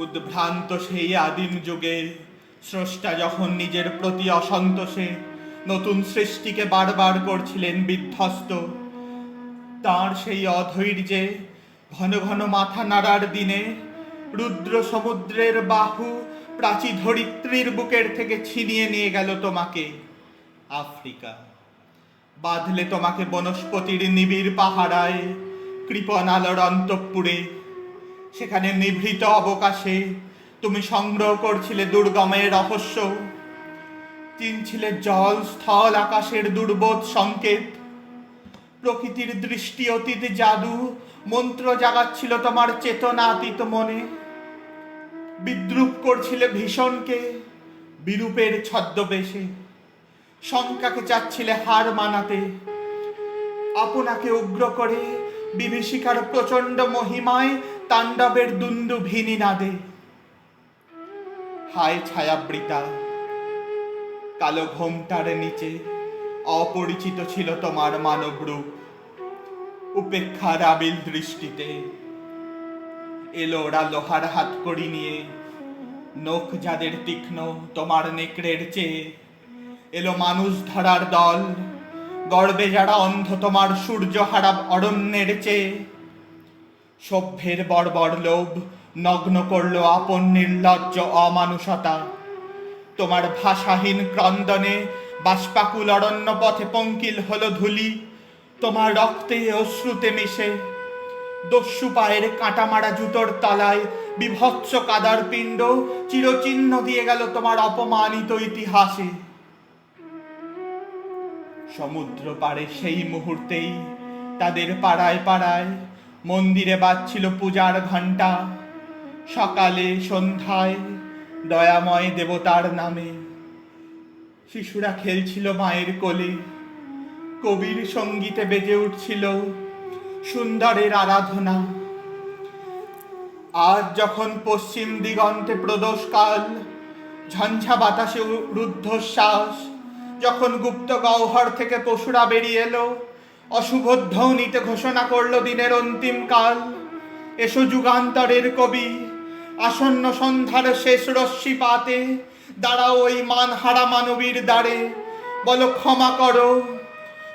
উদ্ভ্রান্ত সেই আদিম যুগে স্রষ্টা যখন নিজের প্রতি অসন্তোষে নতুন সৃষ্টিকে বারবার করছিলেন বিধ্বস্ত, তাঁর সেই অধৈর্যে ঘন ঘন মাথা নাড়ার দিনে রুদ্র সমুদ্রের বাহু প্রাচী ধরিত্রীর বুকের থেকে ছিনিয়ে নিয়ে গেল তোমাকে আফ্রিকা। বাঁধলে তোমাকে বনস্পতির নিবিড় পাহারায় কৃপণ আলোর অন্তঃপুরে। সেখানে নিভৃত অবকাশে তুমি সংগ্রহ করছিলে দুর্গমের রহস্য, চিনছিলে জল স্থল আকাশের দুর্বোধ সংকেত। প্রকৃতির দৃষ্টি অতীত জাদু মন্ত্র জাগাচ্ছিল তোমার চেতনাতীত মনে। বিদ্রুপ করছিলে ভীষণকে বিরূপের ছদ্মবেশে, শঙ্কাকে চাচ্ছিলে হার মানাতে। আপনাকে উগ্র করে বিভীষিকার প্রচণ্ড মহিমায় তাণ্ডবের দুন্দুভিনী নাদে। হায় ছায়াবৃতা, কালো ঘোমটার নিচে অপরিচিত ছিল তোমার মানব রূপ। উপেক্ষার আবিল দৃষ্টিতে এলো ওরা লোহার হাতকড়ি নিয়ে, নখ যাদের তীক্ষ্ণ তোমার নেকড়ের চেয়ে। এলো মানুষ ধরার দল, গর্বে যারা অন্ধ তোমার সূর্যহারা অরণ্যের চেয়ে। সভ্যের বর্বর লোভ নগ্ন করলো আপন নির্লজ্জ অমানুষতা। তোমার ভাষাহীন ক্রন্দনে বাষ্পাকুল অরণ্য পথে পঙ্কিল হলো ধূলি, তোমার রক্তে অশ্রুতে মিশে। দস্যু পায়ের কাঁটামারা জুতোর তলায় বিভৎস কাদার পিণ্ড চিরচিহ্ন দিয়ে গেল তোমার অপমানিত ইতিহাসে। সমুদ্র পাড়ে সেই মুহূর্তেই তাদের পাড়ায় পাড়ায় মন্দিরে বাজছিল পূজার ঘণ্টা। সকালে সন্ধ্যায় দয়াময় দেবতার নামে শিশুরা খেলছিল মায়ের কোলে। কবির সঙ্গীতে বেজে উঠছিল সুন্দরের আরাধনা। আজ যখন পশ্চিম দিগন্তে প্রদোষকাল, ঝঞ্ঝা বাতাসে রুদ্ধশ্বাস, যখন গুপ্ত গহ্বর থেকে পশুরা বেরিয়ে এলো, অশুভ ধ্বনিতে ঘোষণা করলো দিনের অন্তিম কাল। এসো যুগান্তরের কবি, আসন্ন সন্ধ্যার শেষ রশ্মি পাতে দাঁড়াও ওই মানহারা মানবীর দ্বারে। বলো ক্ষমা করো,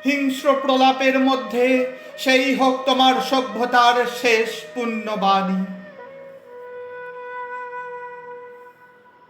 হিংস্র প্রলাপের মধ্যে সেই হোক তোমার সভ্যতার শেষ পুণ্যবাণী।